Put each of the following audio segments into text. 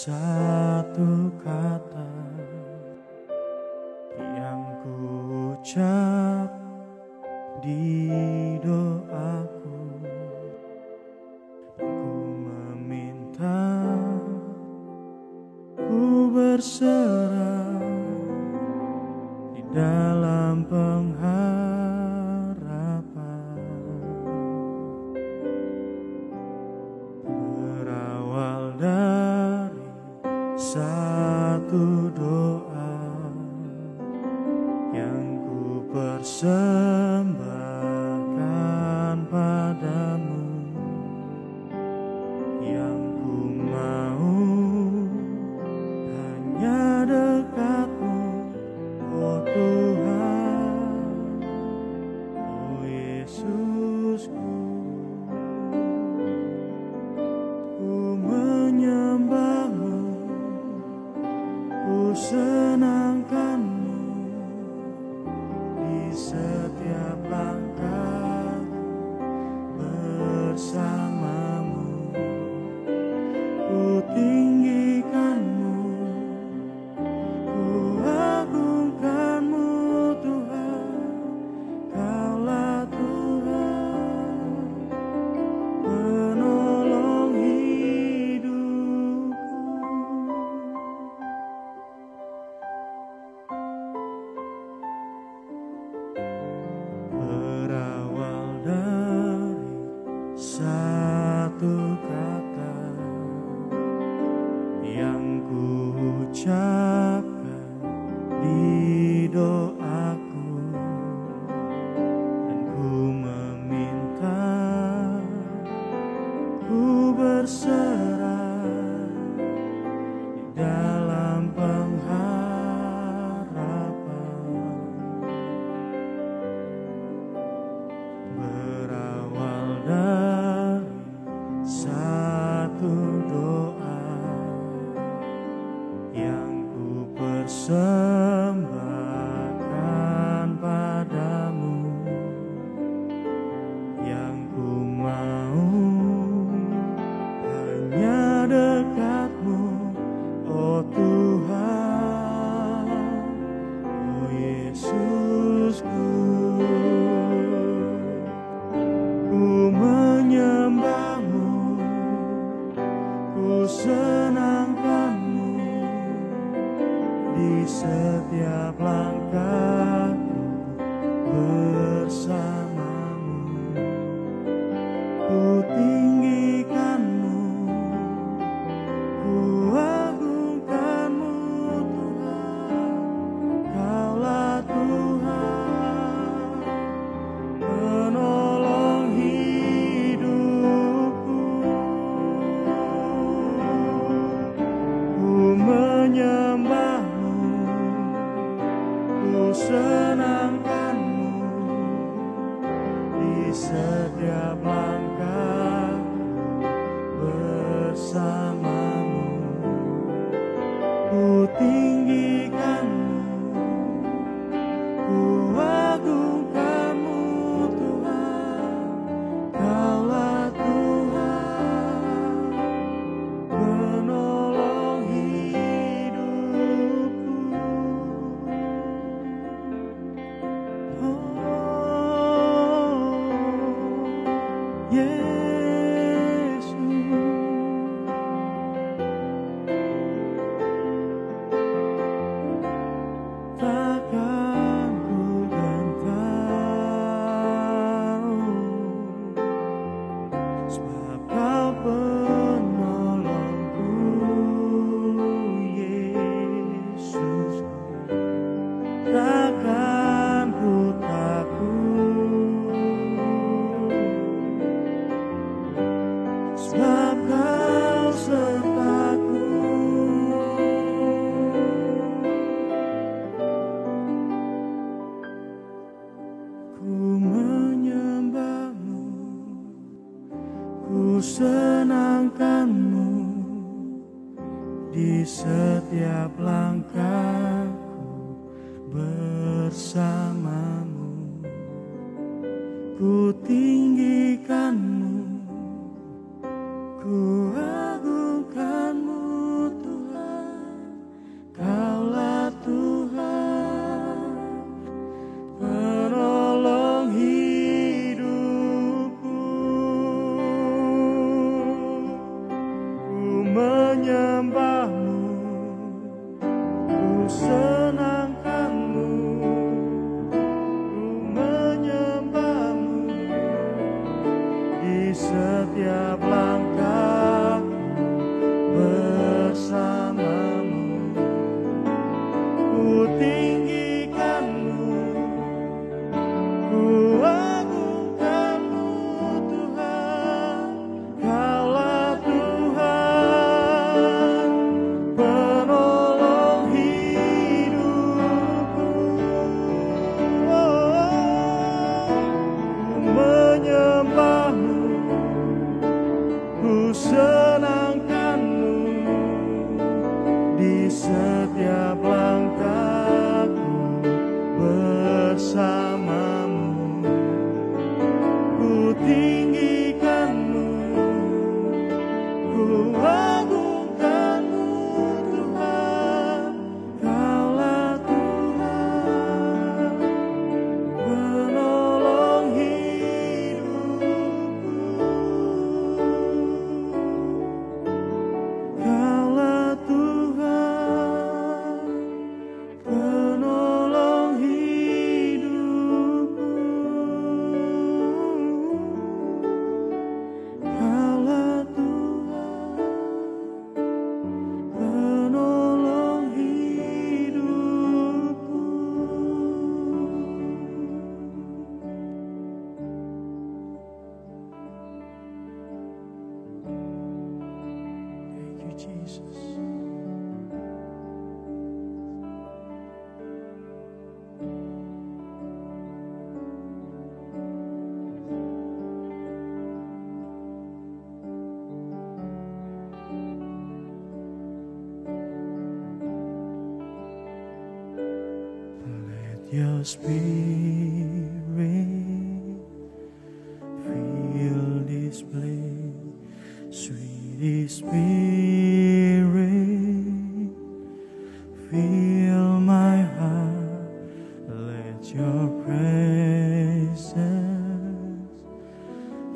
satu kata yang ku ucap di doaku, ku meminta, ku berserah di dalam pengharapan. Berawal dari satu doa yang ku persembahkan padamu, yang ku mau hanya dekatmu, oh Tuhan, oh Yesusku. Ku menyembahmu, ku senangkanmu di setiap langkah bersamamu. Ku tinggikanmu, ku agungkanmu Tuhan, Kaulah Tuhan, penolong hidupku. Berawal dari satu kata yang ku ucapkan di doaku, dan ku meminta, ku berserah di dalam pengharapan. Berawal dari satu doa yang ku persembahkan padamu, yang ku mau hanya dekatmu, oh Tuhan, oh Yesusku. Ku menyembahmu, ku senangkanmu di setiap langkahku bersamamu. Ku tinggikanmu, ku agungkanmu Tuhan, Kaulah Tuhan, penolong hidupku. Ku menyembahmu, ku senangkanmu di setiap langkah bersamamu. Ku tinggikanmu, ku agungkanmu Tuhan, Kaulah Tuhan, penolong hidupku. Oh Yesus, takkan ku dan tahu, sebab Kau penolongku, Yesus. Takkan ku takut, sebab Kau sertaku. Ku menyembahmu, ku senangkanmu di setiap langkahku bersamamu. Ku tinggikanmu, ku agungkanmu Tuhan. menyembahmu, ku senangkanmu, ku menyembahmu di setiap langkah bersamamu, ku tinggikanmu, ku agungkanmu Tuhan, Kaulah Tuhan, penolong hidupku. Ku menyembahmu, ku senangkanmu di setiap langkahku bersamamu, ku tinggikanmu, ku agungkanmu Tuhan, Kaulah Tuhan, penolong hidupku. Kaulah Tuhan, penolong hidupku. Kaulah Tuhan, penolong hidupku. Thank you, Jesus. Let your spirit fill this place, sweet spirit, fill my heart. Let your presence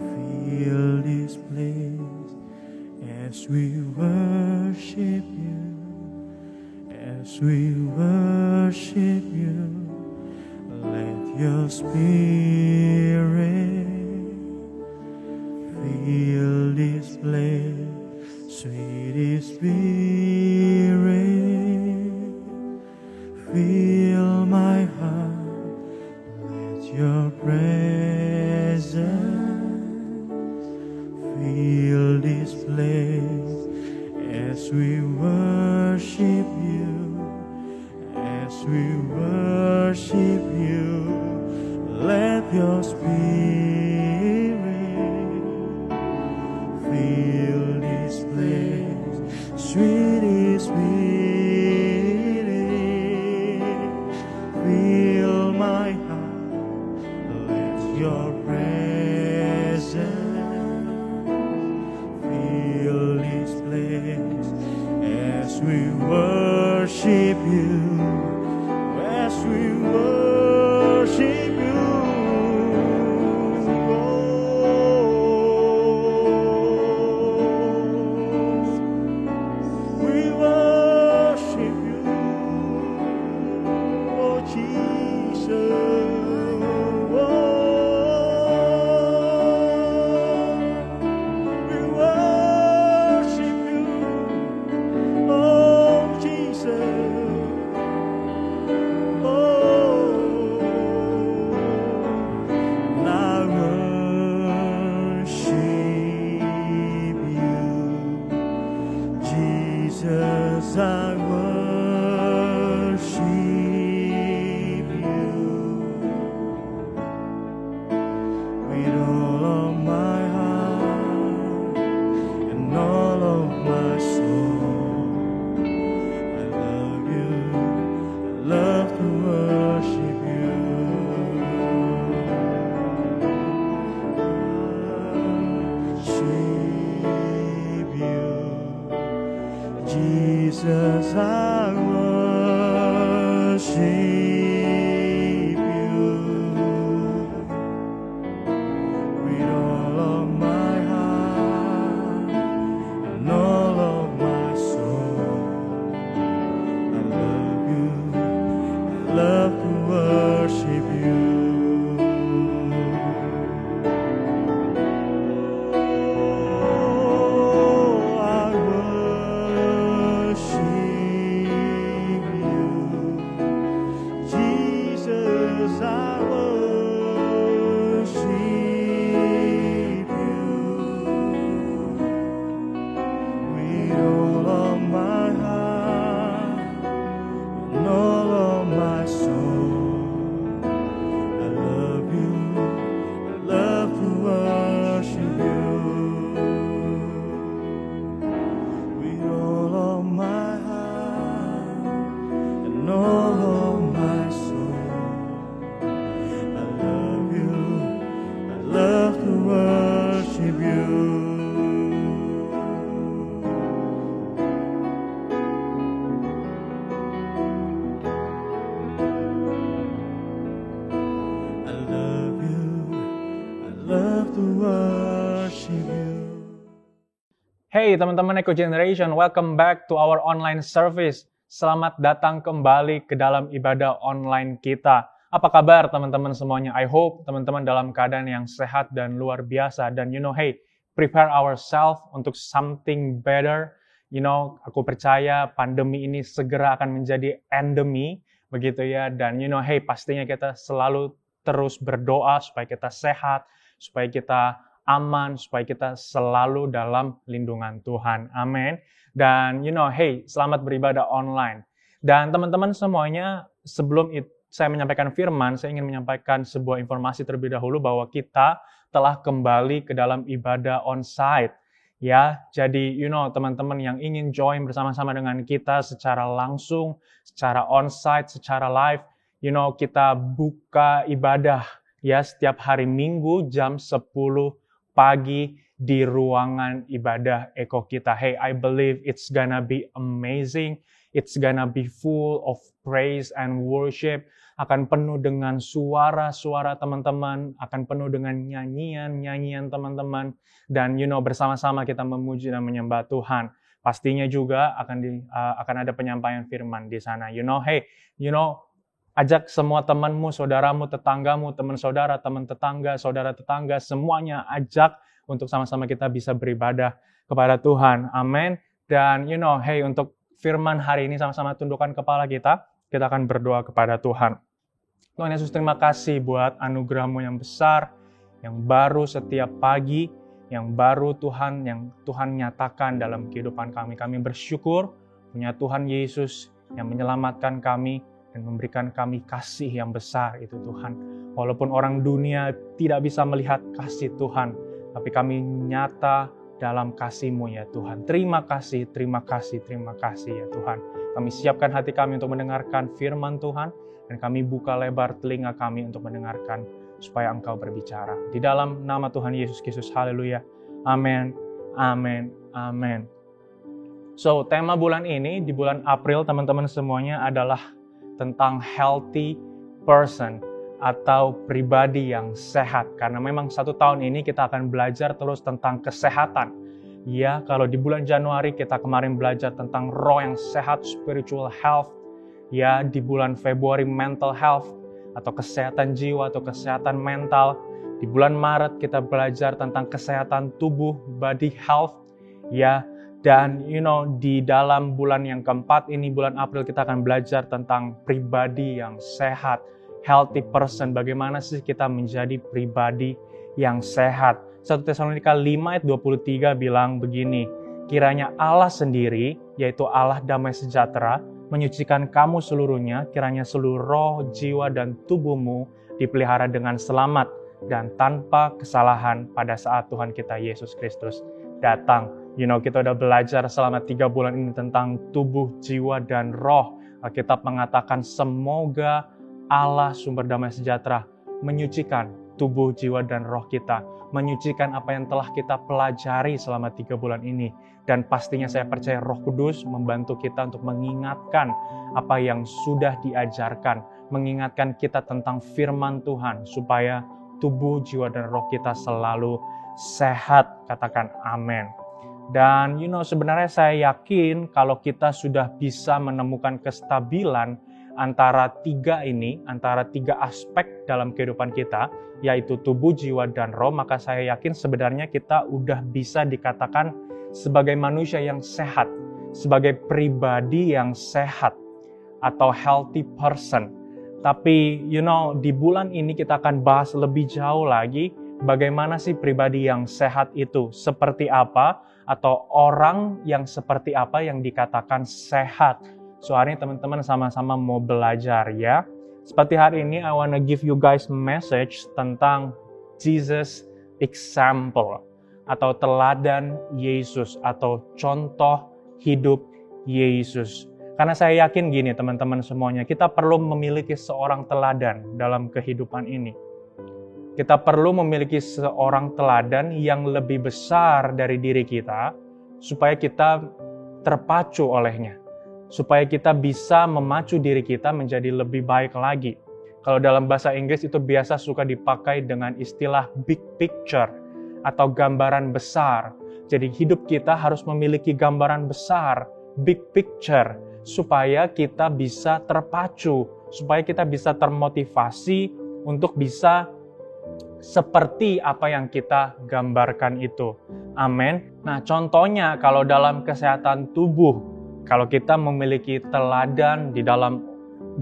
fill this place as we worship you, as we worship you. Let your spirit fill this place, sweet spirit, fill my heart. Let your presence fill this place as we worship you, as we worship you. Let your spirit fill this place, sweet spirit, fill my heart. Let your presence fill this place as we worship you, as we worship you. We worship you, oh Jesus. We worship you, oh Jesus. And I worship you, Jesus. I worship you with all of my heart and all of my soul. I love you, I love to worship you. Worship you, Jesus. I worship you with all of my heart and all of my Hey teman-teman Eco Generation, welcome back to our online service. Selamat datang kembali ke dalam ibadah online kita. Apa kabar teman-teman semuanya? I hope teman-teman dalam keadaan yang sehat dan luar biasa. Dan hey, prepare ourselves untuk something better. Aku percaya pandemi ini segera akan menjadi endemi, begitu ya. Dan hey, pastinya kita selalu terus berdoa supaya kita sehat, supaya kita aman, supaya kita selalu dalam lindungan Tuhan. Amin. Dan hey, selamat beribadah online. Dan teman-teman semuanya, sebelum saya menyampaikan firman, saya ingin menyampaikan sebuah informasi terlebih dahulu bahwa kita telah kembali ke dalam ibadah on-site. Ya, jadi teman-teman yang ingin join bersama-sama dengan kita secara langsung, secara on-site, secara live, kita buka ibadah ya setiap hari Minggu jam 10 pagi di ruangan ibadah Eko kita. Hey, I believe it's gonna be amazing. It's gonna be full of praise and worship. Akan penuh dengan suara-suara teman-teman, akan penuh dengan nyanyian-nyanyian teman-teman. Dan bersama-sama kita memuji dan menyembah Tuhan. Pastinya juga akan ada penyampaian firman di sana. Ajak semua temanmu, saudaramu, tetanggamu, teman saudara, teman tetangga, saudara tetangga, semuanya ajak untuk sama-sama kita bisa beribadah kepada Tuhan. Amin. Dan hey, untuk firman hari ini sama-sama tundukkan kepala kita akan berdoa kepada Tuhan. Tuhan Yesus, terima kasih buat anugerah-Mu yang besar, yang baru setiap pagi, yang baru Tuhan, yang Tuhan nyatakan dalam kehidupan kami. Kami bersyukur punya Tuhan Yesus yang menyelamatkan kami, dan memberikan kami kasih yang besar itu Tuhan. Walaupun orang dunia tidak bisa melihat kasih Tuhan, tapi kami nyata dalam kasih-Mu ya Tuhan. Terima kasih, terima kasih, terima kasih ya Tuhan. Kami siapkan hati kami untuk mendengarkan firman Tuhan, dan kami buka lebar telinga kami untuk mendengarkan supaya Engkau berbicara. Di dalam nama Tuhan Yesus Kristus, haleluya. Amin, amin, amin. So, tema bulan ini, di bulan April teman-teman semuanya adalah tentang healthy person atau pribadi yang sehat. Karena memang 1 tahun ini kita akan belajar terus tentang kesehatan. Ya, kalau di bulan Januari kita kemarin belajar tentang roh yang sehat, spiritual health. Ya, di bulan Februari mental health atau kesehatan jiwa atau kesehatan mental. Di bulan Maret kita belajar tentang kesehatan tubuh, body health. Ya, dan di dalam bulan yang keempat ini, bulan April, kita akan belajar tentang pribadi yang sehat, healthy person. Bagaimana sih kita menjadi pribadi yang sehat? 1 Tesalonika 5 ayat 23 bilang begini, kiranya Allah sendiri, yaitu Allah damai sejahtera, menyucikan kamu seluruhnya, kiranya seluruh roh, jiwa, dan tubuhmu dipelihara dengan selamat dan tanpa kesalahan pada saat Tuhan kita Yesus Kristus datang. Kita udah belajar selama 3 bulan ini tentang tubuh, jiwa, dan roh. Alkitab mengatakan semoga Allah sumber damai sejahtera menyucikan tubuh, jiwa, dan roh kita. Menyucikan apa yang telah kita pelajari selama 3 bulan ini. Dan pastinya saya percaya Roh Kudus membantu kita untuk mengingatkan apa yang sudah diajarkan. Mengingatkan kita tentang firman Tuhan supaya tubuh, jiwa, dan roh kita selalu sehat. Katakan amin. Dan sebenarnya saya yakin kalau kita sudah bisa menemukan kestabilan antara 3 aspek dalam kehidupan kita, yaitu tubuh, jiwa, dan roh, maka saya yakin sebenarnya kita udah bisa dikatakan sebagai manusia yang sehat, sebagai pribadi yang sehat, atau healthy person. Tapi di bulan ini kita akan bahas lebih jauh lagi, bagaimana sih pribadi yang sehat itu, seperti apa, atau orang yang seperti apa yang dikatakan sehat. So hari ini teman-teman sama-sama mau belajar ya. Seperti hari ini I wanna give you guys message tentang Jesus example atau teladan Yesus atau contoh hidup Yesus. Karena saya yakin gini teman-teman semuanya, kita perlu memiliki seorang teladan dalam kehidupan ini. Kita perlu memiliki seorang teladan yang lebih besar dari diri kita, supaya kita terpacu olehnya. Supaya kita bisa memacu diri kita menjadi lebih baik lagi. Kalau dalam bahasa Inggris itu biasa suka dipakai dengan istilah big picture, atau gambaran besar. Jadi hidup kita harus memiliki gambaran besar, big picture, supaya kita bisa terpacu, supaya kita bisa termotivasi untuk bisa seperti apa yang kita gambarkan itu. Amin. Nah, contohnya kalau dalam kesehatan tubuh, kalau kita memiliki teladan di dalam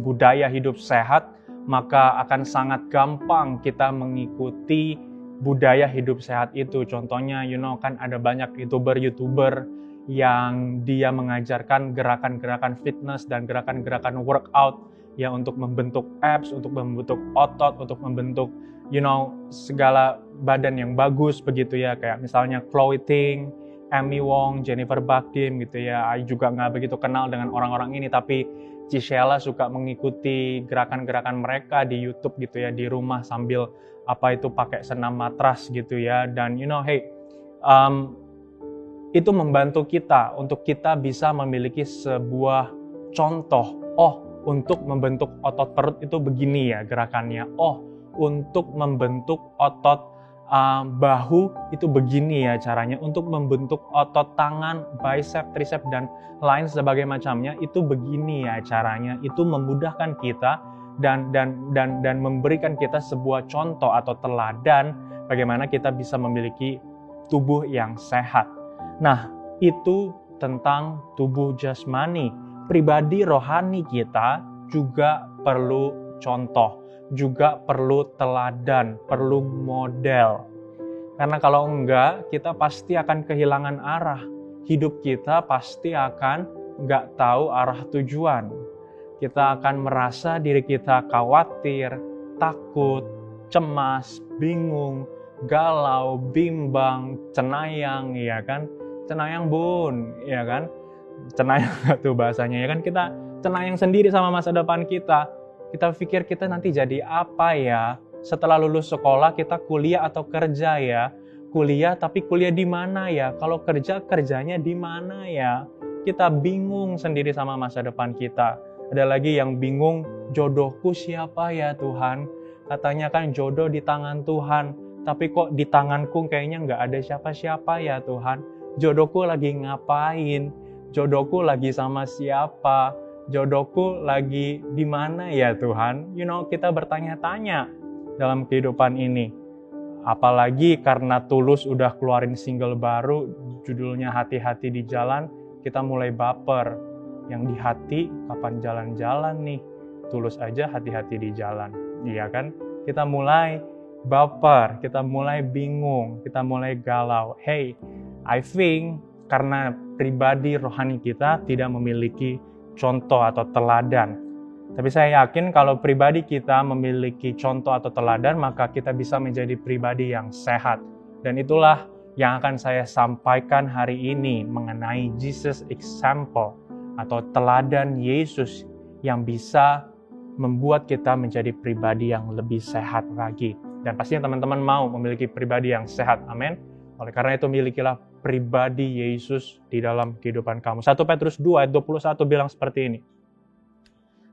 budaya hidup sehat, maka akan sangat gampang kita mengikuti budaya hidup sehat itu. Contohnya, kan ada banyak YouTuber yang dia mengajarkan gerakan-gerakan fitness dan gerakan-gerakan workout ya untuk membentuk abs, untuk membentuk otot, untuk membentuk segala badan yang bagus begitu ya, kayak misalnya Chloe Ting, Amy Wong, Jennifer Bakdim gitu ya. I juga nggak begitu kenal dengan orang-orang ini, tapi Gisela suka mengikuti gerakan-gerakan mereka di YouTube gitu ya, di rumah sambil pakai senam matras gitu ya. Dan itu membantu kita untuk kita bisa memiliki sebuah contoh. Untuk membentuk otot perut itu begini ya gerakannya. Untuk membentuk otot bahu itu begini ya caranya. Untuk membentuk otot tangan, bicep, tricep, dan lain sebagainya macamnya itu begini ya caranya. Itu memudahkan kita dan memberikan kita sebuah contoh atau teladan bagaimana kita bisa memiliki tubuh yang sehat. Nah, itu tentang tubuh jasmani. Pribadi rohani kita juga perlu contoh, juga perlu teladan, perlu model. Karena kalau enggak, kita pasti akan kehilangan arah. Hidup kita pasti akan enggak tahu arah tujuan. Kita akan merasa diri kita khawatir, takut, cemas, bingung, galau, bimbang, cenayang, ya kan? Cenayang bun, ya kan? Cenayang tuh bahasanya, ya kan? Kita cenayang sendiri sama masa depan kita. Kita pikir kita nanti jadi apa ya? Setelah lulus sekolah kita kuliah atau kerja ya? Kuliah, tapi kuliah di mana ya? Kalau kerja, kerjanya di mana ya? Kita bingung sendiri sama masa depan kita. Ada lagi yang bingung, jodohku siapa ya Tuhan? Katanya kan jodoh di tangan Tuhan. Tapi kok di tanganku kayaknya nggak ada siapa-siapa ya Tuhan? Jodohku lagi ngapain? Jodohku lagi sama siapa? Jodohku lagi di mana ya Tuhan? Kita bertanya-tanya dalam kehidupan ini. Apalagi karena Tulus udah keluarin single baru, judulnya Hati-Hati di Jalan, kita mulai baper. Yang di hati, kapan jalan-jalan nih? Tulus aja hati-hati di jalan. Iya kan? Kita mulai baper, kita mulai bingung, kita mulai galau. Hey, I think karena pribadi rohani kita tidak memiliki contoh atau teladan. Tapi saya yakin kalau pribadi kita memiliki contoh atau teladan, maka kita bisa menjadi pribadi yang sehat. Dan itulah yang akan saya sampaikan hari ini mengenai Jesus example atau teladan Yesus yang bisa membuat kita menjadi pribadi yang lebih sehat lagi. Dan pastinya teman-teman mau memiliki pribadi yang sehat. Amin. Oleh karena itu milikilah pribadi Yesus di dalam kehidupan kamu. 1 Petrus 2 ayat 21 bilang seperti ini.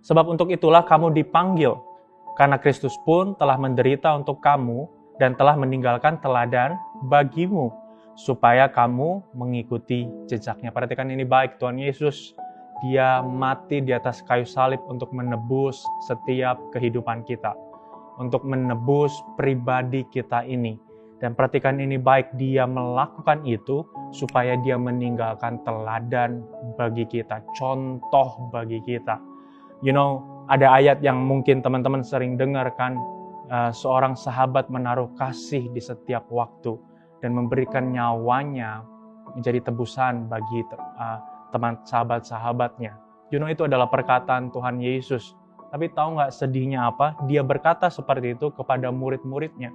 Sebab untuk itulah kamu dipanggil, karena Kristus pun telah menderita untuk kamu dan telah meninggalkan teladan bagimu, supaya kamu mengikuti jejaknya. Perhatikan ini baik, Tuhan Yesus, Dia mati di atas kayu salib untuk menebus setiap kehidupan kita, untuk menebus pribadi kita ini. Dan perhatikan ini baik, Dia melakukan itu supaya Dia meninggalkan teladan bagi kita, contoh bagi kita. Ada ayat yang mungkin teman-teman sering dengar kan, seorang sahabat menaruh kasih di setiap waktu dan memberikan nyawanya menjadi tebusan bagi teman sahabat-sahabatnya. Itu adalah perkataan Tuhan Yesus. Tapi tahu nggak sedihnya apa? Dia berkata seperti itu kepada murid-muridnya.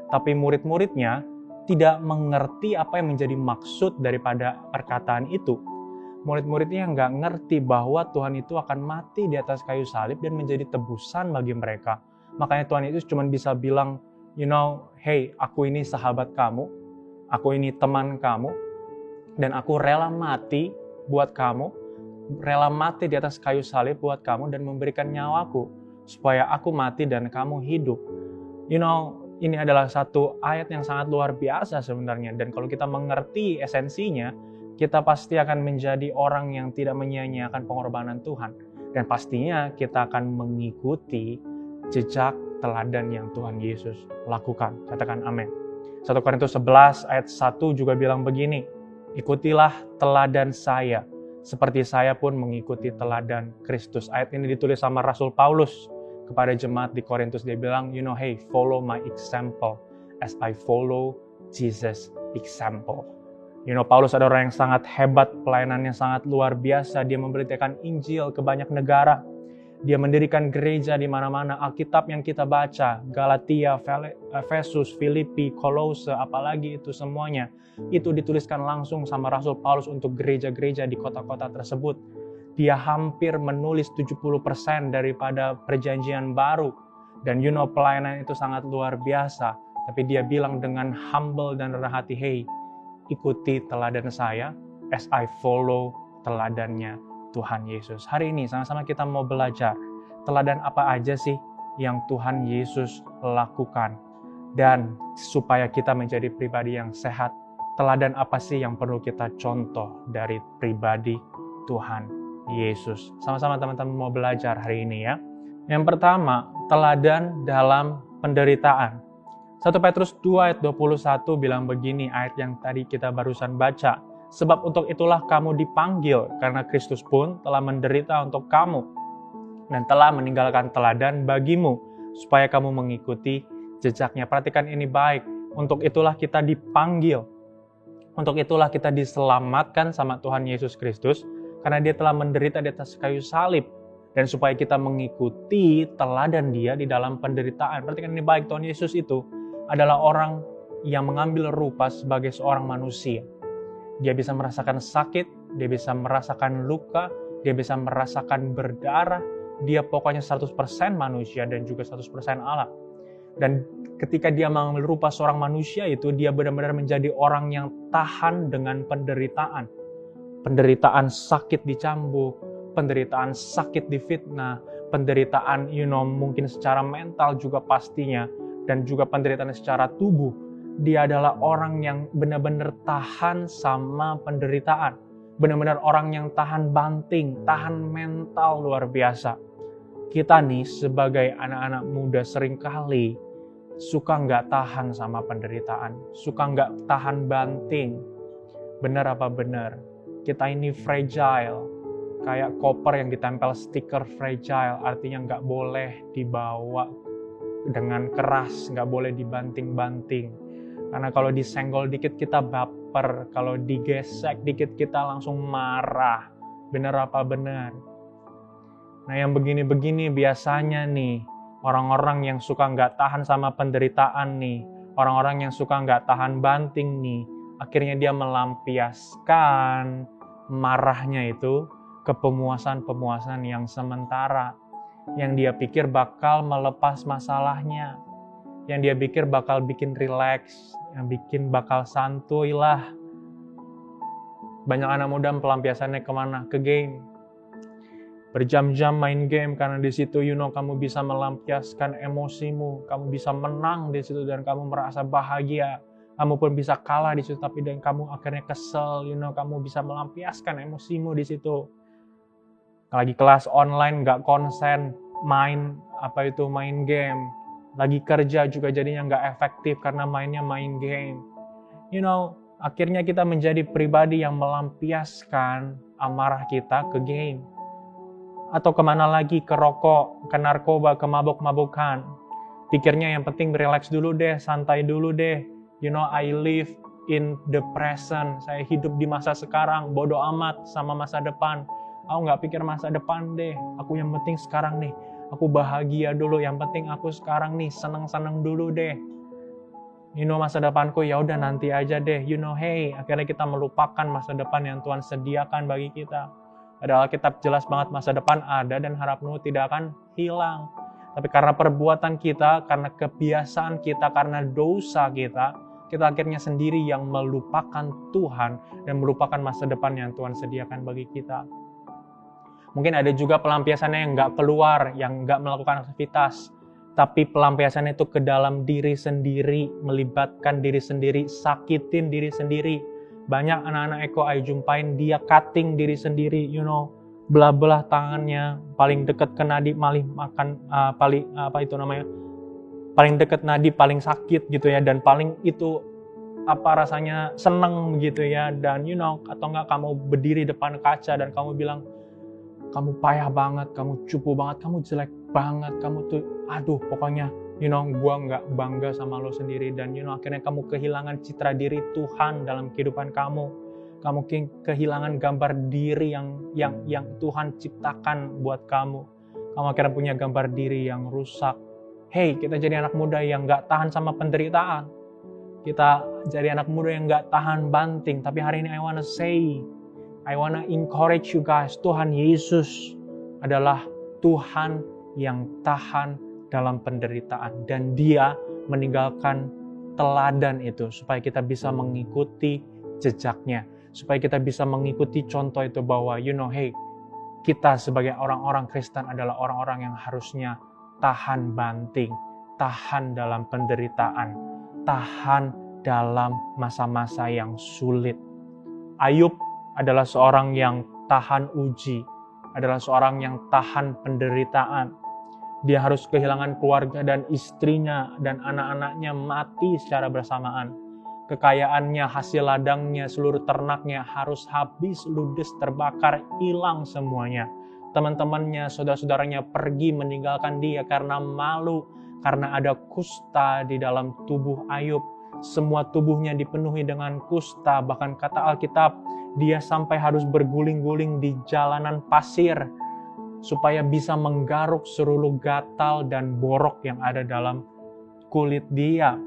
Tapi murid-muridnya tidak mengerti apa yang menjadi maksud daripada perkataan itu. Murid-muridnya nggak ngerti bahwa Tuhan itu akan mati di atas kayu salib dan menjadi tebusan bagi mereka. Makanya Tuhan Yesus cuma bisa bilang, hey, aku ini sahabat kamu, aku ini teman kamu, dan aku rela mati buat kamu, rela mati di atas kayu salib buat kamu dan memberikan nyawaku supaya aku mati dan kamu hidup. Ini adalah satu ayat yang sangat luar biasa sebenarnya. Dan kalau kita mengerti esensinya, kita pasti akan menjadi orang yang tidak menyia-nyiakan pengorbanan Tuhan. Dan pastinya kita akan mengikuti jejak teladan yang Tuhan Yesus lakukan. Katakan amin. 1 Korintus 11 ayat 1 juga bilang begini, ikutilah teladan saya, seperti saya pun mengikuti teladan Kristus. Ayat ini ditulis sama Rasul Paulus kepada jemaat di Korintus. Dia bilang, hey, follow my example as I follow Jesus' example. Paulus adalah orang yang sangat hebat, pelayanannya sangat luar biasa. Dia memberitakan Injil ke banyak negara. Dia mendirikan gereja di mana-mana. Alkitab yang kita baca, Galatia, Efesus, Filipi, Kolose, apalagi itu semuanya, itu dituliskan langsung sama Rasul Paulus untuk gereja-gereja di kota-kota tersebut. Dia hampir menulis 70% daripada perjanjian baru. Dan pelayanan itu sangat luar biasa. Tapi dia bilang dengan humble dan rendah hati, hey, ikuti teladan saya as I follow teladannya Tuhan Yesus. Hari ini sama-sama kita mau belajar teladan apa aja sih yang Tuhan Yesus lakukan. Dan supaya kita menjadi pribadi yang sehat, teladan apa sih yang perlu kita contoh dari pribadi Tuhan Yesus. Sama-sama teman-teman mau belajar hari ini ya. Yang pertama, teladan dalam penderitaan. 1 Petrus 2 ayat 21 bilang begini, ayat yang tadi kita barusan baca. Sebab untuk itulah kamu dipanggil, karena Kristus pun telah menderita untuk kamu, dan telah meninggalkan teladan bagimu, supaya kamu mengikuti jejaknya. Perhatikan ini baik, untuk itulah kita dipanggil. Untuk itulah kita diselamatkan sama Tuhan Yesus Kristus, karena dia telah menderita di atas kayu salib, dan supaya kita mengikuti teladan dia di dalam penderitaan. Perhatikan ini baik, Tuhan Yesus itu adalah orang yang mengambil rupa sebagai seorang manusia. Dia bisa merasakan sakit, dia bisa merasakan luka, dia bisa merasakan berdarah. Dia pokoknya 100% manusia dan juga 100% Allah. Dan ketika dia mengambil rupa seorang manusia itu, dia benar-benar menjadi orang yang tahan dengan penderitaan. Penderitaan sakit dicambuk, penderitaan sakit difitnah, penderitaan mungkin secara mental juga pastinya, dan juga penderitaan secara tubuh. Dia adalah orang yang benar-benar tahan sama penderitaan. Benar-benar orang yang tahan banting, tahan mental luar biasa. Kita nih sebagai anak-anak muda seringkali suka nggak tahan sama penderitaan. Suka nggak tahan banting. Benar apa benar? Kita ini fragile. Kayak koper yang ditempel stiker fragile. Artinya nggak boleh dibawa dengan keras. Nggak boleh dibanting-banting. Karena kalau disenggol dikit kita baper, kalau digesek dikit kita langsung marah. Benar apa benar? Nah yang begini-begini biasanya nih, orang-orang yang suka nggak tahan sama penderitaan nih, orang-orang yang suka nggak tahan banting nih, akhirnya dia melampiaskan marahnya itu ke pemuasan-pemuasan yang sementara, yang dia pikir bakal melepas masalahnya, yang dia pikir bakal bikin rileks, yang bikin bakal santuy lah. Banyak anak muda pelampiasannya kemana? Ke game. Berjam-jam main game karena di situ kamu bisa melampiaskan emosimu, kamu bisa menang di situ dan kamu merasa bahagia. Kamu pun bisa kalah di situ tapi dan kamu akhirnya kesel, kamu bisa melampiaskan emosimu di situ. Lagi kelas online nggak konsen, main game. Lagi kerja juga jadinya nggak efektif karena mainnya main game. Akhirnya kita menjadi pribadi yang melampiaskan amarah kita ke game. Atau kemana lagi, ke rokok, ke narkoba, ke mabuk-mabukan. Pikirnya yang penting relax dulu deh, santai dulu deh. I live in the present. Saya hidup di masa sekarang, bodoh amat sama masa depan. Aku nggak pikir masa depan deh, aku yang penting sekarang nih. Aku bahagia dulu, yang penting aku sekarang nih seneng-seneng dulu deh. Masa depanku ya udah nanti aja deh. Hey, akhirnya kita melupakan masa depan yang Tuhan sediakan bagi kita. Padahal Alkitab jelas banget masa depan ada dan harapmu tidak akan hilang. Tapi karena perbuatan kita, karena kebiasaan kita, karena dosa kita akhirnya sendiri yang melupakan Tuhan dan melupakan masa depan yang Tuhan sediakan bagi kita. Mungkin ada juga pelampiasannya yang nggak keluar, yang nggak melakukan aktivitas. Tapi pelampiasannya itu ke dalam diri sendiri, melibatkan diri sendiri, sakitin diri sendiri. Banyak anak-anak Eko ayo jumpain dia cutting diri sendiri, belah-belah tangannya, paling dekat ke nadi, paling dekat nadi, paling sakit gitu ya, dan paling itu rasanya seneng gitu ya, dan atau enggak kamu berdiri depan kaca dan kamu bilang, kamu payah banget, kamu cupu banget, kamu jelek banget, kamu tuh, pokoknya, gua nggak bangga sama lo sendiri, dan akhirnya kamu kehilangan citra diri Tuhan dalam kehidupan kamu. Kamu kehilangan gambar diri yang Tuhan ciptakan buat kamu. Kamu akhirnya punya gambar diri yang rusak. Hey, kita jadi anak muda yang nggak tahan sama penderitaan. Kita jadi anak muda yang nggak tahan banting. Tapi hari ini I wanna encourage you guys, Tuhan Yesus adalah Tuhan yang tahan dalam penderitaan. Dan Dia meninggalkan teladan itu supaya kita bisa mengikuti jejaknya. Supaya kita bisa mengikuti contoh itu bahwa, kita sebagai orang-orang Kristen adalah orang-orang yang harusnya tahan banting, tahan dalam penderitaan, tahan dalam masa-masa yang sulit. Ayub adalah seorang yang tahan uji, adalah seorang yang tahan penderitaan. Dia harus kehilangan keluarga dan istrinya dan anak-anaknya mati secara bersamaan. Kekayaannya, hasil ladangnya, seluruh ternaknya harus habis, ludes, terbakar, hilang semuanya. Teman-temannya, saudara-saudaranya pergi meninggalkan dia karena malu, karena ada kusta di dalam tubuh Ayub. Semua tubuhnya dipenuhi dengan kusta, bahkan kata Alkitab, dia sampai harus berguling-guling di jalanan pasir supaya bisa menggaruk seluruh gatal dan borok yang ada dalam kulit dia.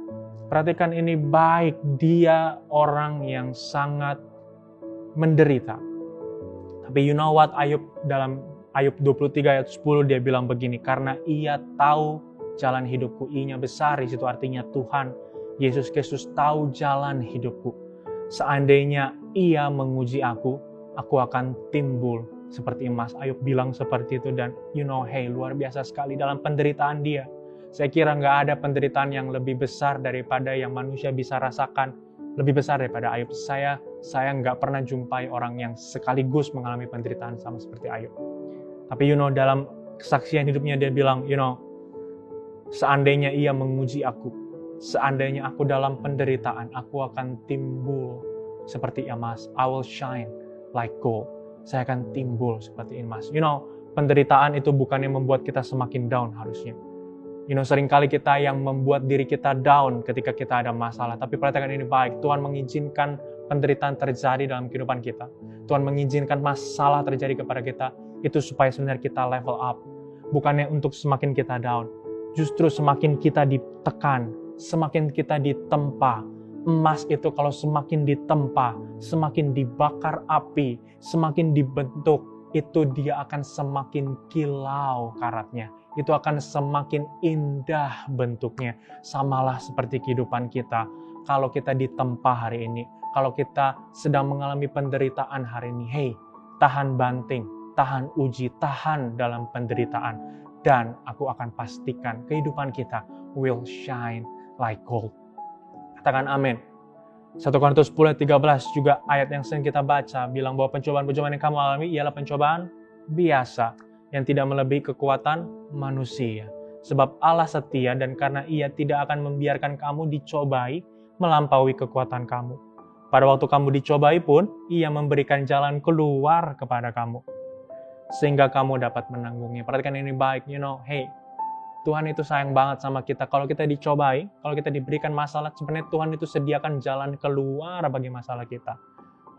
Perhatikan ini baik, dia orang yang sangat menderita. Tapi you know what, dalam Ayub 23 ayat 10 dia bilang begini, karena ia tahu jalan hidupku, I-nya besar, di situ artinya Tuhan Yesus Kristus tahu jalan hidupku. Seandainya ia menguji aku akan timbul seperti emas. Ayub bilang seperti itu, dan luar biasa sekali dalam penderitaan dia. Saya kira nggak ada penderitaan yang lebih besar daripada yang manusia bisa rasakan, lebih besar daripada Ayub. Saya nggak pernah jumpai orang yang sekaligus mengalami penderitaan sama seperti Ayub. Tapi dalam kesaksian hidupnya dia bilang, seandainya ia menguji aku, seandainya aku dalam penderitaan, aku akan timbul seperti emas. I will shine like gold. Saya akan timbul seperti emas. Penderitaan itu bukannya membuat kita semakin down harusnya. Seringkali kita yang membuat diri kita down ketika kita ada masalah. Tapi perhatikan ini baik, Tuhan mengizinkan penderitaan terjadi dalam kehidupan kita. Tuhan mengizinkan masalah terjadi kepada kita, itu supaya sebenarnya kita level up. Bukannya untuk semakin kita down. Justru semakin kita ditekan, semakin kita ditempa. Emas itu kalau semakin ditempa, semakin dibakar api, semakin dibentuk, itu dia akan semakin kilau karatnya. Itu akan semakin indah bentuknya. Samalah seperti kehidupan kita. Kalau kita ditempa hari ini, kalau kita sedang mengalami penderitaan hari ini, tahan banting, tahan uji, tahan dalam penderitaan. Dan aku akan pastikan kehidupan kita will shine like gold. Katakan amin. 1 Korintus 10:13 juga ayat yang sering kita baca, bilang bahwa pencobaan-pencobaan yang kamu alami ialah pencobaan biasa, yang tidak melebihi kekuatan manusia. Sebab Allah setia, dan karena Ia tidak akan membiarkan kamu dicobai melampaui kekuatan kamu. Pada waktu kamu dicobai pun, Ia memberikan jalan keluar kepada kamu, sehingga kamu dapat menanggungnya. Perhatikan ini baik, Tuhan itu sayang banget sama kita. Kalau kita dicobai, kalau kita diberikan masalah, sebenarnya Tuhan itu sediakan jalan keluar bagi masalah kita.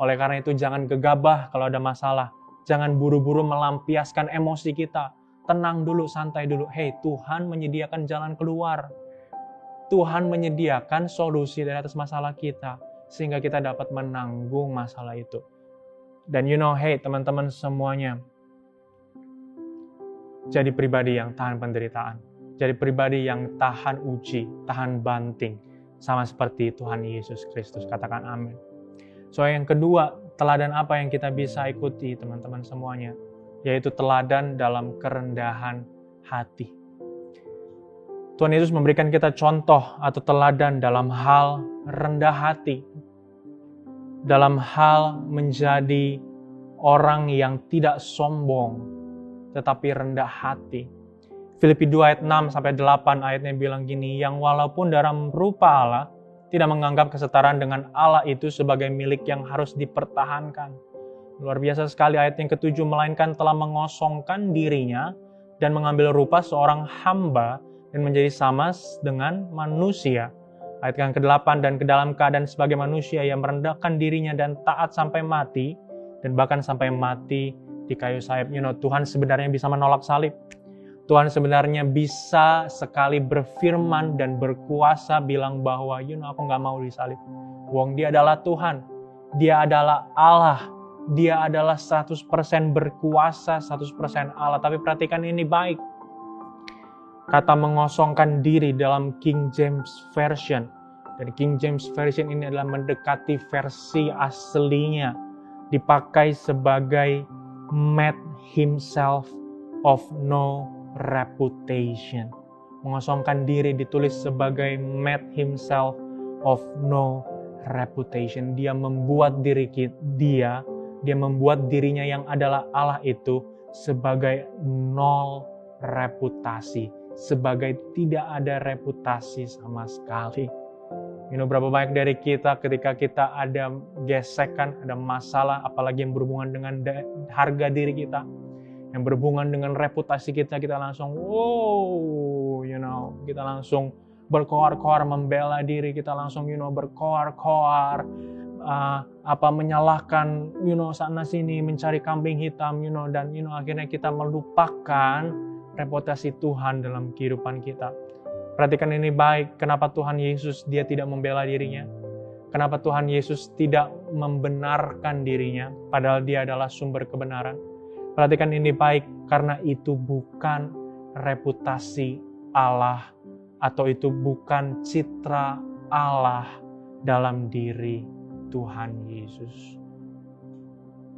Oleh karena itu jangan gegabah kalau ada masalah. Jangan buru-buru melampiaskan emosi kita. Tenang dulu, santai dulu. Tuhan menyediakan jalan keluar. Tuhan menyediakan solusi dari atas masalah kita, sehingga kita dapat menanggung masalah itu. Dan teman-teman semuanya, jadi pribadi yang tahan penderitaan. Jadi pribadi yang tahan uji, tahan banting. Sama seperti Tuhan Yesus Kristus. Katakan amin. So yang kedua, teladan apa yang kita bisa ikuti teman-teman semuanya? Yaitu teladan dalam kerendahan hati. Tuhan Yesus memberikan kita contoh atau teladan dalam hal rendah hati, dalam hal menjadi orang yang tidak sombong, tetapi rendah hati. Filipi 2 ayat 6 sampai 8 ayatnya bilang gini, yang walaupun dalam rupa Allah, tidak menganggap kesetaraan dengan Allah itu sebagai milik yang harus dipertahankan. Luar biasa sekali ayat yang ke-7, melainkan telah mengosongkan dirinya dan mengambil rupa seorang hamba dan menjadi sama dengan manusia. Ayat yang ke-8, dan ke dalam keadaan sebagai manusia yang merendahkan dirinya dan taat sampai mati, dan bahkan sampai mati di kayu salib. Tuhan sebenarnya bisa menolak salib. Tuhan sebenarnya bisa sekali berfirman dan berkuasa bilang bahwa aku gak mau disalib. Wong dia adalah Tuhan, dia adalah Allah, dia adalah 100% berkuasa, 100% Allah. Tapi perhatikan ini baik. Kata mengosongkan diri dalam King James Version. Dan King James Version ini adalah mendekati versi aslinya. Dipakai sebagai made himself of no reputation. Mengosongkan diri ditulis sebagai made himself of no reputation. Dia membuat dia membuat dirinya yang adalah Allah itu sebagai nol reputasi, sebagai tidak ada reputasi sama sekali. Berapa banyak dari kita ketika kita ada gesekan, ada masalah, apalagi yang berhubungan dengan harga diri kita, yang berhubungan dengan reputasi kita, kita langsung kita langsung berkoar-koar membela diri, kita langsung berkoar-koar menyalahkan sana sini, mencari kambing hitam, dan akhirnya kita melupakan reputasi Tuhan dalam kehidupan kita. Perhatikan ini baik, kenapa Tuhan Yesus dia tidak membela dirinya? Kenapa Tuhan Yesus tidak membenarkan dirinya padahal dia adalah sumber kebenaran? Perhatikan ini baik, karena itu bukan reputasi Allah atau itu bukan citra Allah dalam diri Tuhan Yesus.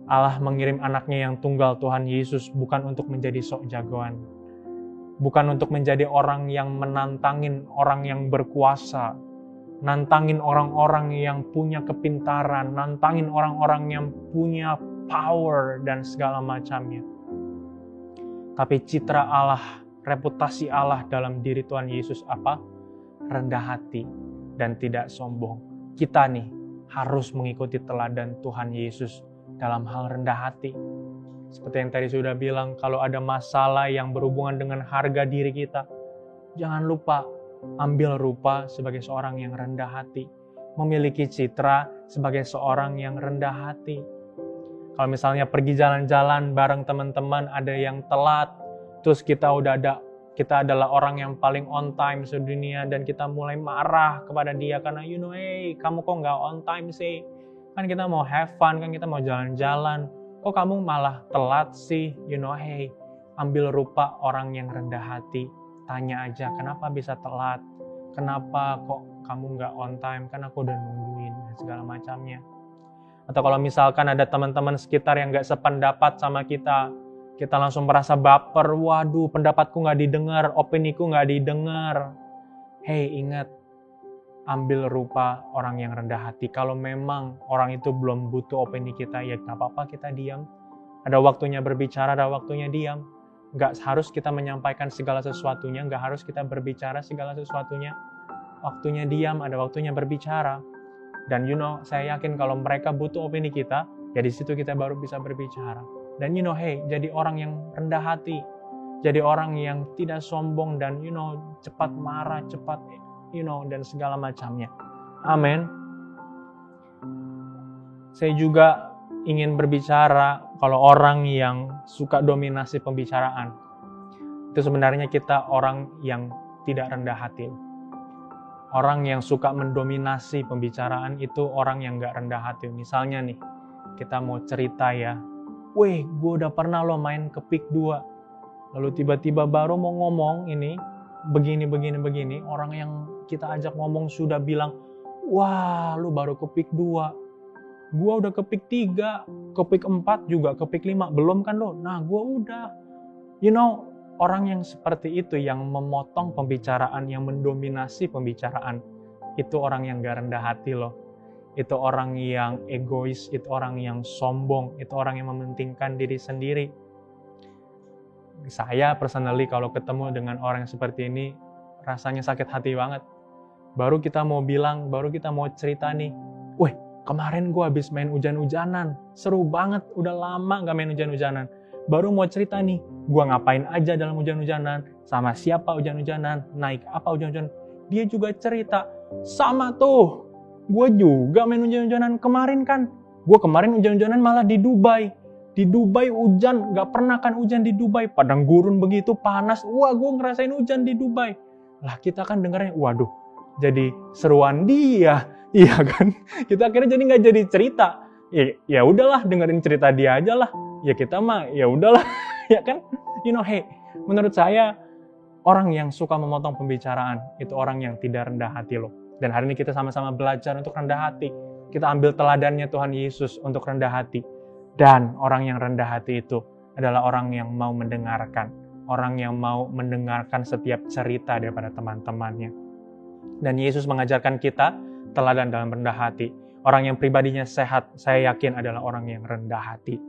Allah mengirim anaknya yang tunggal, Tuhan Yesus, bukan untuk menjadi sok jagoan. Bukan untuk menjadi orang yang menantangin orang yang berkuasa, nantangin orang-orang yang punya kepintaran, nantangin orang-orang yang punya power dan segala macamnya. Tapi citra Allah, reputasi Allah dalam diri Tuhan Yesus apa? Rendah hati dan tidak sombong. Kita nih harus mengikuti teladan Tuhan Yesus dalam hal rendah hati. Seperti yang tadi sudah bilang, kalau ada masalah yang berhubungan dengan harga diri kita, jangan lupa ambil rupa sebagai seorang yang rendah hati. Memiliki citra sebagai seorang yang rendah hati. Kalau misalnya pergi jalan-jalan bareng teman-teman, ada yang telat, terus kita adalah orang yang paling on time sedunia, dan kita mulai marah kepada dia karena kamu kok nggak on time sih? Kan kita mau have fun, kan kita mau jalan-jalan. Kok kamu malah telat sih? Ambil rupa orang yang rendah hati. Tanya aja, kenapa bisa telat? Kenapa kok kamu nggak on time? Kan aku udah nungguin dan segala macamnya. Atau kalau misalkan ada teman-teman sekitar yang nggak sependapat sama kita langsung merasa baper. Waduh, pendapatku nggak didengar, opiniku nggak didengar. Ingat, ambil rupa orang yang rendah hati. Kalau memang orang itu belum butuh opini kita, ya nggak apa-apa kita diam. Ada waktunya berbicara, ada waktunya diam. Nggak harus kita menyampaikan segala sesuatunya, nggak harus kita berbicara segala sesuatunya. Waktunya diam, ada waktunya berbicara. Dan saya yakin kalau mereka butuh opini kita, ya di situ kita baru bisa berbicara. Dan jadi orang yang rendah hati. Jadi orang yang tidak sombong dan cepat marah, cepat dan segala macamnya. Amin. Saya juga ingin berbicara kalau orang yang suka dominasi pembicaraan. Itu sebenarnya kita orang yang tidak rendah hati. Orang yang suka mendominasi pembicaraan itu orang yang gak rendah hati. Misalnya nih, kita mau cerita ya, gue udah pernah main ke PIK 2. Lalu tiba-tiba baru mau ngomong ini, begini. Orang yang kita ajak ngomong sudah bilang, wah lu baru ke PIK 2. Gua udah ke PIK 3, ke PIK 4 juga, ke PIK 5. Belum kan lo? Nah gua udah. Orang yang seperti itu, yang memotong pembicaraan, yang mendominasi pembicaraan, itu orang yang gak rendah hati loh. Itu orang yang egois, itu orang yang sombong, itu orang yang mementingkan diri sendiri. Saya personally kalau ketemu dengan orang yang seperti ini, rasanya sakit hati banget. Baru kita mau bilang, baru kita mau cerita nih, weh kemarin gue habis main hujan-hujanan, seru banget, udah lama gak main hujan-hujanan. Baru mau cerita nih, gue ngapain aja dalam hujan-hujanan, sama siapa hujan-hujanan, naik apa hujan-hujanan. Dia juga cerita, sama tuh, gue juga main hujan-hujanan kemarin kan. Gue kemarin hujan-hujanan malah di Dubai. Di Dubai hujan, gak pernah kan hujan di Dubai. Padang gurun begitu, panas. Wah, gue ngerasain hujan di Dubai. Lah kita kan dengarnya, waduh, jadi seruan dia. Iya kan? Kita akhirnya jadi gak jadi cerita. Ya udahlah, dengerin cerita dia aja lah. Ya kita mah, ya udahlah. Ya kan? Hey, menurut saya, orang yang suka memotong pembicaraan, itu orang yang tidak rendah hati loh. Dan hari ini kita sama-sama belajar untuk rendah hati. Kita ambil teladannya Tuhan Yesus untuk rendah hati. Dan orang yang rendah hati itu adalah orang yang mau mendengarkan. Orang yang mau mendengarkan setiap cerita daripada teman-temannya. Dan Yesus mengajarkan kita teladan dalam rendah hati. Orang yang pribadinya sehat, saya yakin adalah orang yang rendah hati.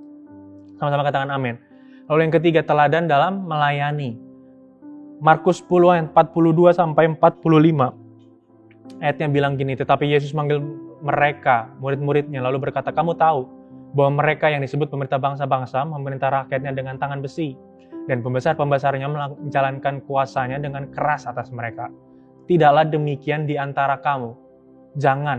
Sama-sama katakan amin. Lalu yang ketiga, teladan dalam melayani. Markus 10 ayat 42 sampai 45. Ayatnya bilang gini, tetapi Yesus manggil mereka, murid-muridnya, lalu berkata, kamu tahu bahwa mereka yang disebut pemerintah bangsa-bangsa memerintah rakyatnya dengan tangan besi, dan pembesar-pembesarnya menjalankan kuasanya dengan keras atas mereka. Tidaklah demikian di antara kamu.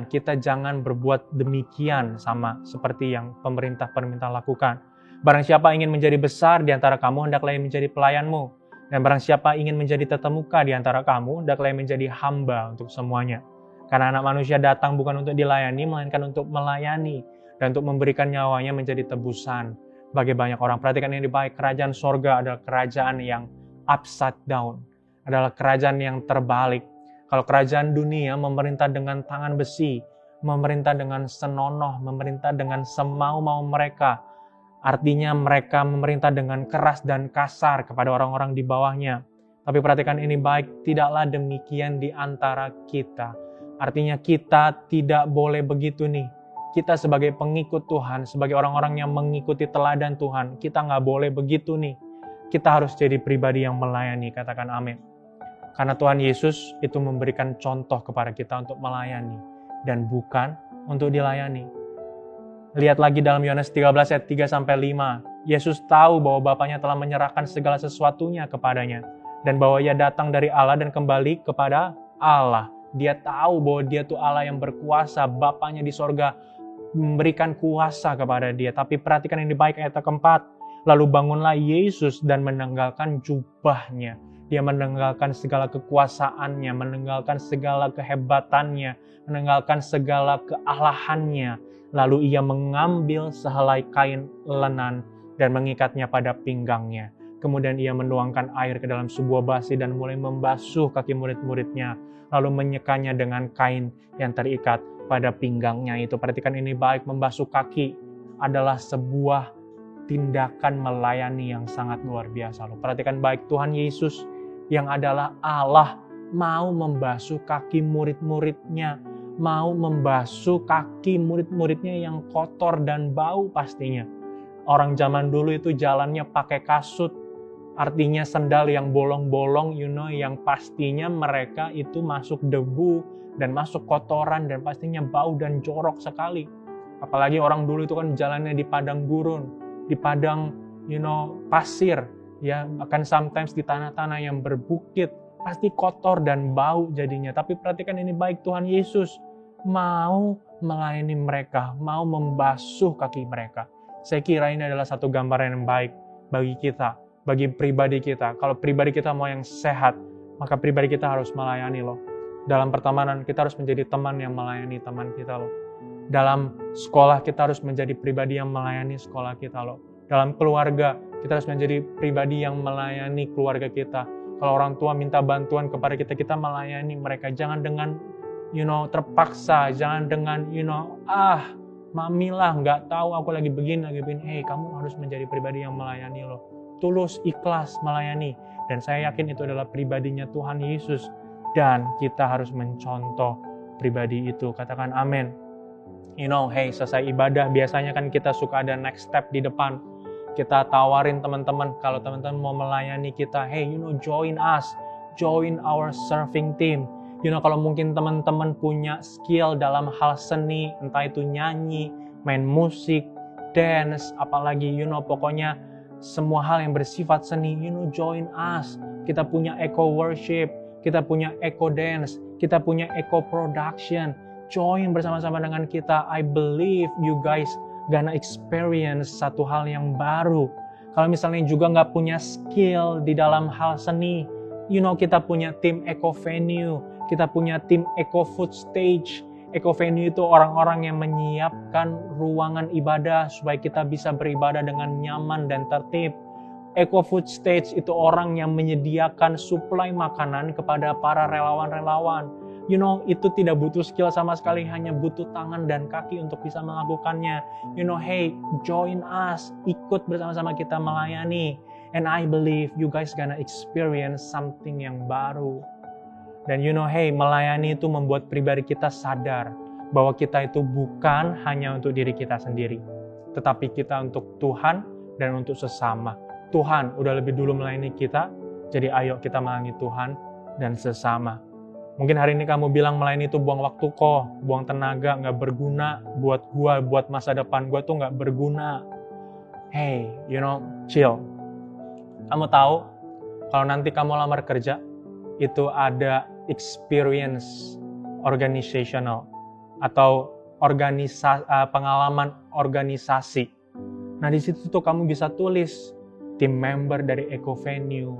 Kita jangan berbuat demikian sama seperti yang pemerintah-pemerintah lakukan. Barang siapa ingin menjadi besar di antara kamu, hendaklah ia menjadi pelayanmu. Dan barang siapa ingin menjadi terkemuka di antara kamu, hendaklah ia menjadi hamba untuk semuanya. Karena anak manusia datang bukan untuk dilayani, melainkan untuk melayani. Dan untuk memberikan nyawanya menjadi tebusan bagi banyak orang. Perhatikan ini baik, kerajaan sorga adalah kerajaan yang upside down. Adalah kerajaan yang terbalik. Kalau kerajaan dunia memerintah dengan tangan besi, memerintah dengan senonoh, memerintah dengan semau-mau mereka, artinya mereka memerintah dengan keras dan kasar kepada orang-orang di bawahnya. Tapi perhatikan ini baik, tidaklah demikian di antara kita. Artinya kita tidak boleh begitu nih. Kita sebagai pengikut Tuhan, sebagai orang-orang yang mengikuti teladan Tuhan, kita nggak boleh begitu nih. Kita harus jadi pribadi yang melayani, katakan amin. Karena Tuhan Yesus itu memberikan contoh kepada kita untuk melayani dan bukan untuk dilayani. Lihat lagi dalam Yohanes 13 ayat 3-5. Yesus tahu bahwa Bapaknya telah menyerahkan segala sesuatunya kepadanya. Dan bahwa ia datang dari Allah dan kembali kepada Allah. Dia tahu bahwa dia itu Allah yang berkuasa. Bapaknya di sorga memberikan kuasa kepada dia. Tapi perhatikan ini baik ayat keempat. Lalu bangunlah Yesus dan menanggalkan jubahnya. Dia menanggalkan segala kekuasaannya, menanggalkan segala kehebatannya, menanggalkan segala kealahannya. Lalu ia mengambil sehelai kain lenan dan mengikatnya pada pinggangnya. Kemudian ia menuangkan air ke dalam sebuah basi dan mulai membasuh kaki murid-muridnya. Lalu menyekanya dengan kain yang terikat pada pinggangnya itu. Perhatikan ini baik, membasuh kaki adalah sebuah tindakan melayani yang sangat luar biasa. Perhatikan baik, Tuhan Yesus yang adalah Allah mau membasuh kaki murid-muridnya, mau membasuh kaki murid-muridnya yang kotor dan bau pastinya. Orang zaman dulu itu jalannya pakai kasut, artinya sendal yang bolong-bolong, yang pastinya mereka itu masuk debu dan masuk kotoran dan pastinya bau dan jorok sekali. Apalagi orang dulu itu kan jalannya di padang gurun, di padang pasir, ya akan sometimes di tanah-tanah yang berbukit, pasti kotor dan bau jadinya. Tapi perhatikan ini baik, Tuhan Yesus mau melayani mereka, mau membasuh kaki mereka. Saya kira ini adalah satu gambaran yang baik bagi kita, bagi pribadi kita. Kalau pribadi kita mau yang sehat, maka pribadi kita harus melayani loh. Dalam pertemanan kita harus menjadi teman yang melayani teman kita loh. Dalam sekolah kita harus menjadi pribadi yang melayani sekolah kita loh. Dalam keluarga kita harus menjadi pribadi yang melayani keluarga kita. Kalau orang tua minta bantuan kepada kita, kita melayani mereka. Jangan dengan terpaksa, jangan dengan mami lah nggak tahu aku lagi begini. Hey, kamu harus menjadi pribadi yang melayani loh. tulus, ikhlas melayani. Dan saya yakin itu adalah pribadinya Tuhan Yesus. Dan kita harus mencontoh pribadi itu. Katakan amin. Selesai ibadah, biasanya kan kita suka ada next step di depan. Kita tawarin teman-teman, kalau teman-teman mau melayani kita, join us, join our serving team. Kalau mungkin teman-teman punya skill dalam hal seni, entah itu nyanyi, main musik, dance, apalagi, pokoknya semua hal yang bersifat seni, join us. Kita punya eco worship, kita punya eco dance, kita punya eco production. Join bersama-sama dengan kita. I believe you guys gonna experience satu hal yang baru. Kalau misalnya juga nggak punya skill di dalam hal seni, kita punya tim eco venue, kita punya tim eco food stage. Eco venue itu orang-orang yang menyiapkan ruangan ibadah supaya kita bisa beribadah dengan nyaman dan tertib. Eco food stage itu orang yang menyediakan suplai makanan kepada para relawan-relawan. Itu tidak butuh skill sama sekali, hanya butuh tangan dan kaki untuk bisa melakukannya. Join us, ikut bersama-sama kita melayani. And I believe you guys gonna experience something yang baru. Dan melayani itu membuat pribadi kita sadar bahwa kita itu bukan hanya untuk diri kita sendiri, tetapi kita untuk Tuhan dan untuk sesama. Tuhan udah lebih dulu melayani kita, jadi ayo kita melayani Tuhan dan sesama. Mungkin hari ini kamu bilang melayani itu buang waktu kok, buang tenaga, nggak berguna buat gua, buat masa depan gua tuh nggak berguna. Chill. Kamu tahu, kalau nanti kamu lamar kerja, itu ada experience organizational atau pengalaman organisasi. Nah di situ tuh kamu bisa tulis tim member dari Eco Venue,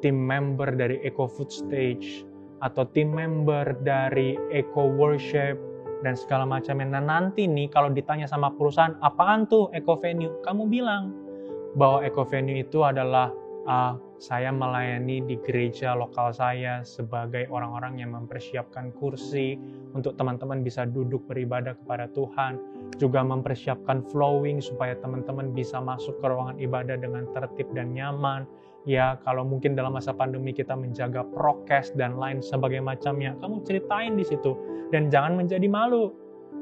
tim member dari Eco Food Stage, atau tim member dari Eco Worship, dan segala macamnya. Nah nanti nih kalau ditanya sama perusahaan, apaan tuh Eco Venue? Kamu bilang bahwa Eco Venue itu adalah saya melayani di gereja lokal saya sebagai orang-orang yang mempersiapkan kursi untuk teman-teman bisa duduk beribadah kepada Tuhan, juga mempersiapkan flowing supaya teman-teman bisa masuk ke ruangan ibadah dengan tertib dan nyaman. Kalau mungkin dalam masa pandemi kita menjaga prokes dan lain sebagainya macamnya, kamu ceritain di situ. Dan jangan menjadi malu,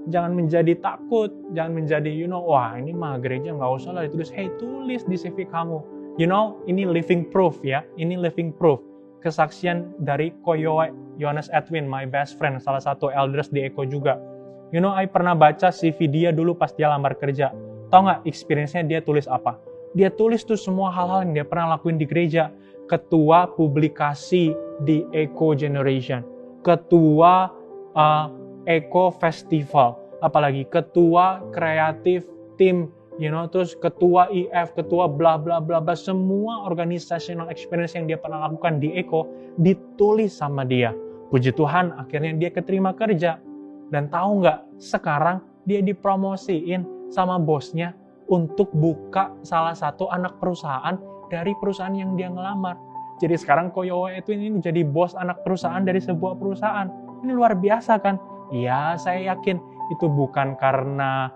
jangan menjadi takut, jangan menjadi wah ini mah gereja nggak usah lah ditulis. Tulis di CV kamu. Ini living proof ini living proof. Kesaksian dari Koyoe Yohanes Edwin, my best friend, salah satu elders di Eko juga. I pernah baca CV dia dulu pas dia lamar kerja. Tahu nggak experience-nya dia tulis apa? Dia tulis tuh semua hal-hal yang dia pernah lakuin di gereja. Ketua publikasi di Eco Generation, ketua Eco Festival, apalagi ketua kreatif tim, terus ketua IF, ketua bla bla bla bla, semua organizational experience yang dia pernah lakukan di Eco ditulis sama dia. Puji Tuhan, akhirnya dia keterima kerja. Dan tahu nggak, sekarang dia dipromosiin sama bosnya untuk buka salah satu anak perusahaan dari perusahaan yang dia ngelamar. Jadi sekarang Koyoe itu ini jadi bos anak perusahaan dari sebuah perusahaan. Ini luar biasa kan? Ya, saya yakin itu bukan karena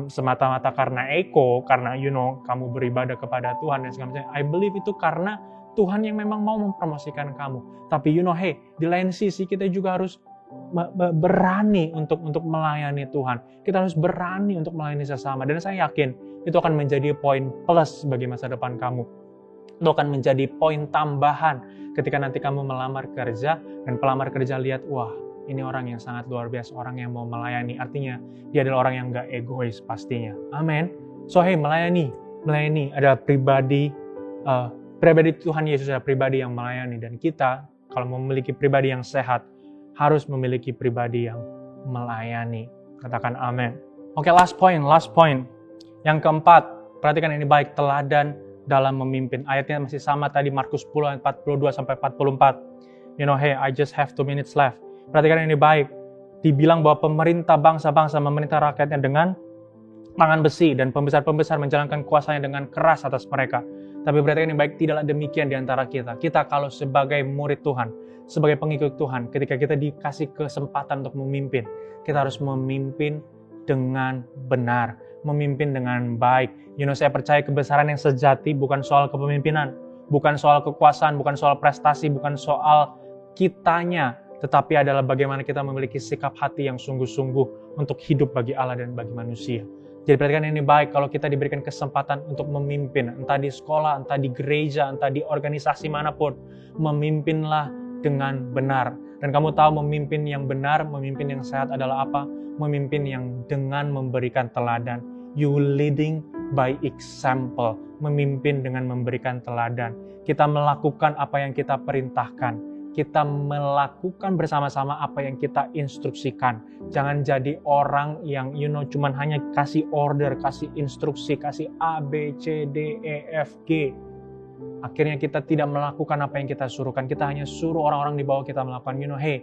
semata-mata karena Eko, karena kamu beribadah kepada Tuhan dan segala macam. I believe itu karena Tuhan yang memang mau mempromosikan kamu. Tapi di lain sisi kita juga harus berani untuk melayani Tuhan. Kita harus berani untuk melayani sesama. Dan saya yakin itu akan menjadi poin plus bagi masa depan kamu. Itu akan menjadi poin tambahan ketika nanti kamu melamar kerja dan pelamar kerja lihat, wah ini orang yang sangat luar biasa, orang yang mau melayani. Artinya dia adalah orang yang gak egois pastinya. Amin. So melayani ada pribadi Tuhan Yesus, ada pribadi yang melayani. Dan kita kalau memiliki pribadi yang sehat harus memiliki pribadi yang melayani. Katakan amin. Oke, last point. Yang keempat, perhatikan ini baik, teladan dalam memimpin. Ayatnya masih sama tadi, Markus 10 ayat 42 sampai 44. I just have 2 minutes left. Perhatikan ini baik. Dibilang bahwa pemerintah bangsa-bangsa memerintah rakyatnya dengan tangan besi dan pembesar-pembesar menjalankan kuasanya dengan keras atas mereka. Tapi perhatikan ini baik, tidaklah demikian di antara kita. Kita kalau sebagai murid Tuhan, sebagai pengikut Tuhan, ketika kita dikasih kesempatan untuk memimpin, kita harus memimpin dengan benar, memimpin dengan baik. Saya percaya kebesaran yang sejati bukan soal kepemimpinan, bukan soal kekuasaan, bukan soal prestasi, bukan soal kitanya, tetapi adalah bagaimana kita memiliki sikap hati yang sungguh-sungguh untuk hidup bagi Allah dan bagi manusia. Jadi perhatikan ini baik kalau kita diberikan kesempatan untuk memimpin, entah di sekolah, entah di gereja, entah di organisasi manapun, memimpinlah dengan benar. Dan kamu tahu memimpin yang benar, memimpin yang sehat adalah apa? Memimpin yang dengan memberikan teladan. You leading by example. Memimpin dengan memberikan teladan. Kita melakukan apa yang kita perintahkan. Kita melakukan bersama-sama apa yang kita instruksikan. Jangan jadi orang yang cuman hanya kasih order, kasih instruksi, kasih A, B, C, D, E, F, G. Akhirnya kita tidak melakukan apa yang kita suruhkan. Kita hanya suruh orang-orang di bawah kita melakukan. Hey,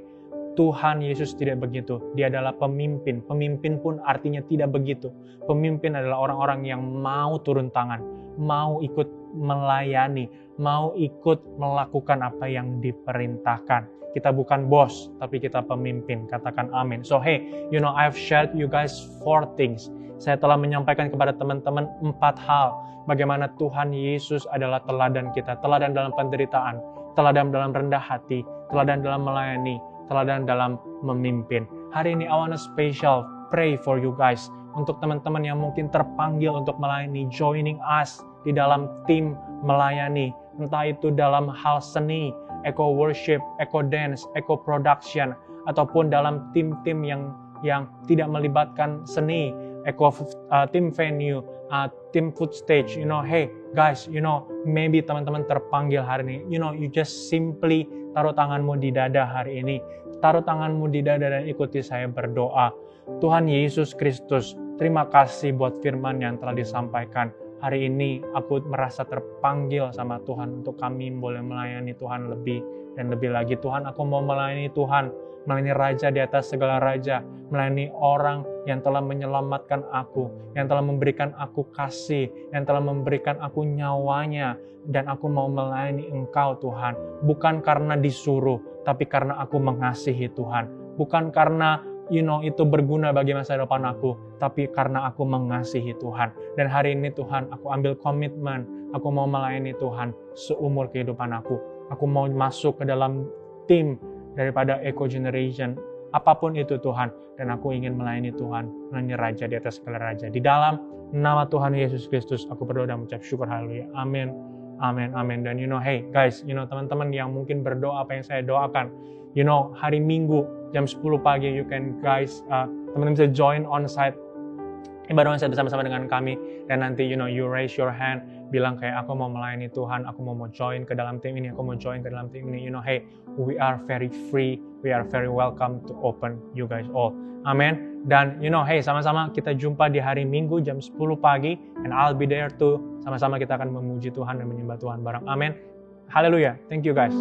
Tuhan Yesus tidak begitu. Dia adalah pemimpin. Pemimpin pun artinya tidak begitu. Pemimpin adalah orang-orang yang mau turun tangan, mau ikut melayani, mau ikut melakukan apa yang diperintahkan. Kita bukan bos, tapi kita pemimpin. Katakan amin. So hey, I've shared you guys 4 things. Saya telah menyampaikan kepada teman-teman 4 hal. Bagaimana Tuhan Yesus adalah teladan kita. Teladan dalam penderitaan, teladan dalam rendah hati, teladan dalam melayani, teladan dalam memimpin. Hari ini I want to special pray for you guys. Untuk teman-teman yang mungkin terpanggil untuk melayani, joining us di dalam tim melayani. Entah itu dalam hal seni, eco worship, eco dance, eco production, ataupun dalam tim-tim yang tidak melibatkan seni, team venue, team food stage. Hey guys, maybe teman-teman terpanggil hari ini. You just simply taruh tanganmu di dada hari ini. Taruh tanganmu di dada dan ikuti saya berdoa. Tuhan Yesus Kristus, terima kasih buat firman yang telah disampaikan. Hari ini aku merasa terpanggil sama Tuhan untuk kami boleh melayani Tuhan lebih dan lebih lagi. Tuhan, aku mau melayani Tuhan, melayani Raja di atas segala raja, melayani orang yang telah menyelamatkan aku, yang telah memberikan aku kasih, yang telah memberikan aku nyawanya, dan aku mau melayani Engkau Tuhan, bukan karena disuruh, tapi karena aku mengasihi Tuhan, bukan karena itu berguna bagi masa depan aku, tapi karena aku mengasihi Tuhan. Dan hari ini Tuhan, aku ambil komitmen, aku mau melayani Tuhan seumur kehidupan aku. Aku mau masuk ke dalam tim daripada Eco Generation, apapun itu Tuhan, dan aku ingin melayani Tuhan, melayani Raja di atas segala raja. Di dalam nama Tuhan Yesus Kristus, aku berdoa dan mengucap syukur, haleluya, amin, amin, amin. Dan hey guys, teman-teman yang mungkin berdoa apa yang saya doakan, hari Minggu jam 10 pagi, you can guys, teman-teman bisa join on-site ibadah onsite bersama-sama dengan kami, dan nanti you raise your hand, bilang kayak aku mau melayani Tuhan, aku mau join ke dalam tim ini, aku mau join ke dalam tim ini. Hey, we are very free, we are very welcome to open you guys all. Amen. Dan hey, sama-sama kita jumpa di hari Minggu jam 10 pagi, and I'll be there too. Sama-sama kita akan memuji Tuhan dan menyembah Tuhan bareng. Amen. Haleluya. Thank you guys.